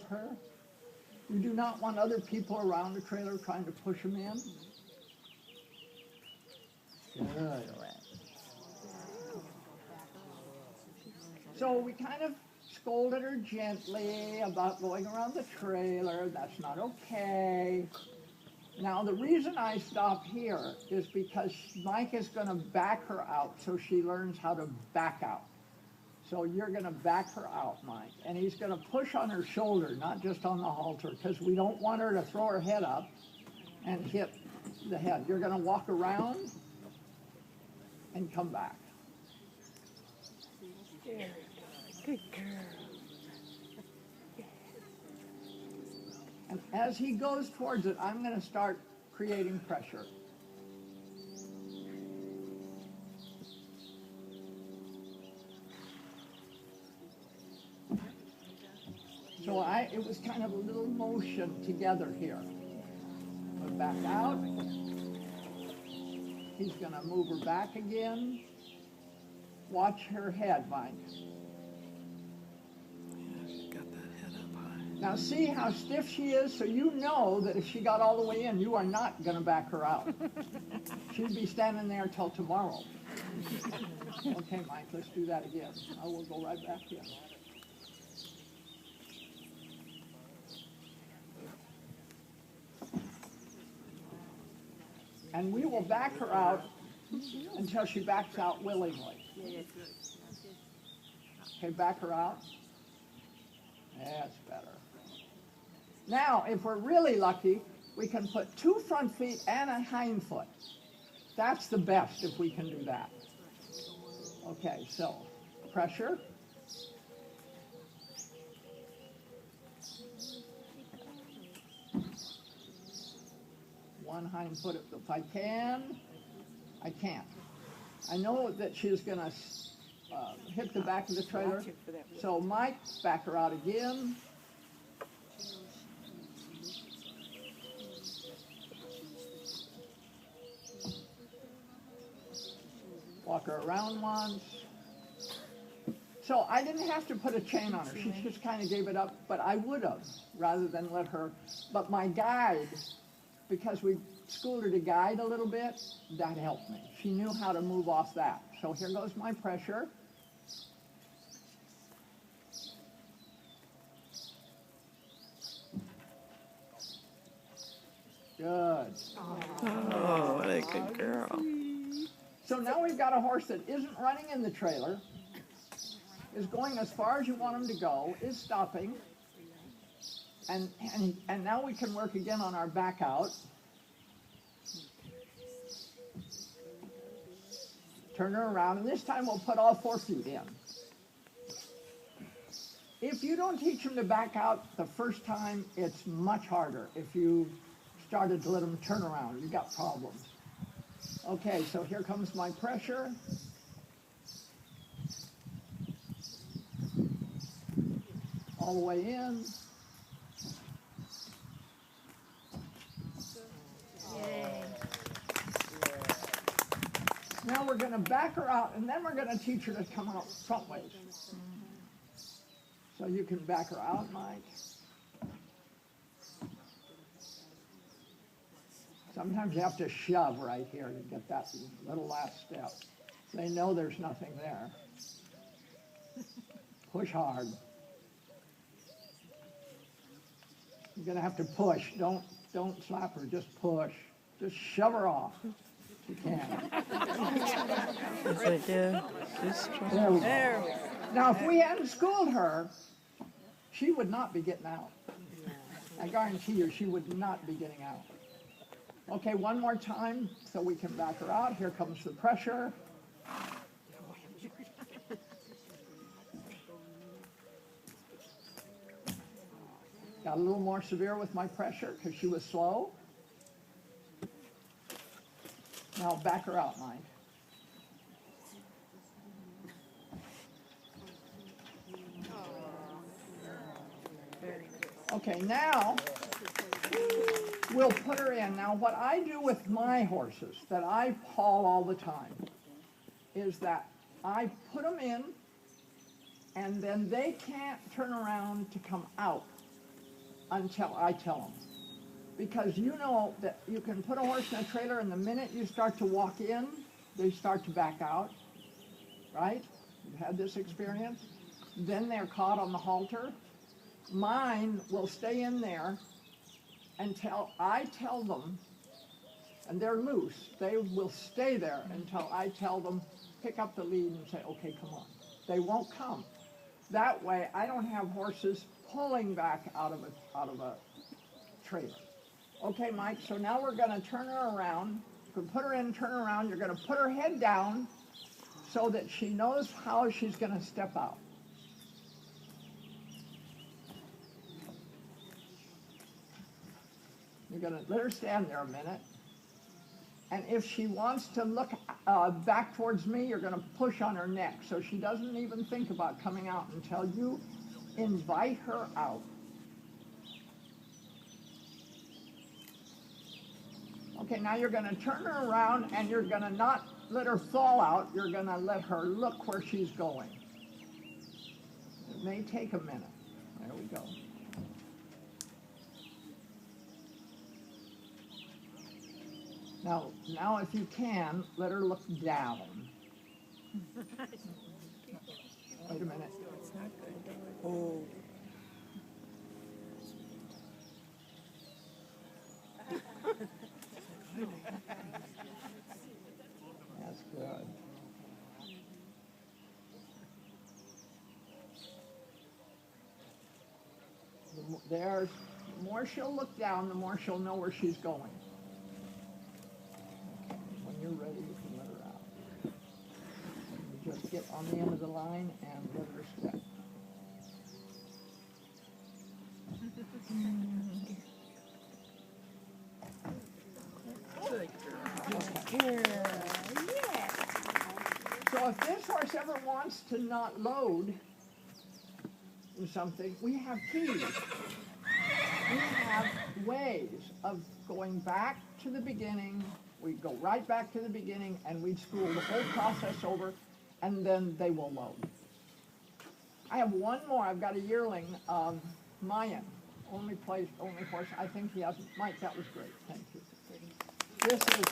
her. You do not want other people around the trailer trying to push him in. Good. So we kind of scolded her gently about going around the trailer. That's not okay. Now, the reason I stop here is because Mike is going to back her out so she learns how to back out. So you're going to back her out, Mike. And he's going to push on her shoulder, not just on the halter, because we don't want her to throw her head up and hit the head. You're going to walk around and come back. Good girl. And as he goes towards it, I'm going to start creating pressure. So it was kind of a little motion together here. Put back out. He's going to move her back again. Watch her head, Mike. Now see how stiff she is, so you know that if she got all the way in, you are not going to back her out. She'd be standing there till tomorrow. Okay, Mike, let's do that again. I will go right back in. And we will back her out until she backs out willingly. Okay, back her out. That's better. Now, if we're really lucky, we can put 2 front feet and a hind foot. That's the best if we can do that. Okay, so pressure. One hind foot if I can. I can't. I know that she's going to hit the back of the trailer. So Mike, back her out again. Walk her around once. So I didn't have to put a chain on her. She just kind of gave it up, but I would have rather than let her. But my guide, because we schooled her to guide a little bit, that helped me. She knew how to move off that. So here goes my pressure. Good. Oh, what a good girl. So now we've got a horse that isn't running in the trailer, is going as far as you want him to go, is stopping, and now we can work again on our back out. Turn her around, and this time we'll put all 4 feet in. If you don't teach him to back out the first time, it's much harder. If you started to let him turn around, you got problems. Okay, so here comes my pressure. All the way in. Yay. Now we're going to back her out, and then we're going to teach her to come out front ways. So you can back her out, Mike. Sometimes you have to shove right here to get that little last step. They know there's nothing there. Push hard. You're going to have to push. Don't slap her. Just push. Just shove her off. You can. Yes, I did. Just There we go. there. Now, if we hadn't schooled her, she would not be getting out. I guarantee you, she would not be getting out. Okay, one more time so we can back her out. Here comes the pressure. Got a little more severe with my pressure because she was slow. Now back her out, Mike. Okay, now we'll put her in. Now what I do with my horses that I haul all the time is that I put them in and then they can't turn around to come out. until I tell them. Because you know that you can put a horse in a trailer and the minute you start to walk in, they start to back out, right? You've had this experience? Then they're caught on the halter. Mine will stay in there until I tell them, and they're loose. They will stay there until I tell them, pick up the lead and say, okay, come on. They won't come. That way, I don't have horses pulling back out of a trailer. Okay, Mike, so now we're going to turn her around. You can put her in, turn her around. You're going to put her head down so that she knows how she's going to step out. You're going to let her stand there a minute. And if she wants to look back towards me, you're going to push on her neck so she doesn't even think about coming out until you invite her out. Okay, now you're going to turn her around and you're going to not let her fall out. You're going to let her look where she's going. It may take a minute. There we go. Now if you can, let her look down. Wait a minute. It's not good. Oh. That's good. The more she'll look down, the more she'll know where she's going. Okay, when you're ready, you can let her out. You just get on the end of the line and let her step. Good girl. So if this horse ever wants to not load in something, we have keys. We have ways of going back to the beginning. We go right back to the beginning and we'd school the whole process over and then they will load. I have one more. I've got a yearling, Mayan. Only horse. I think he hasn't. Mike, that was great. Thank you. This is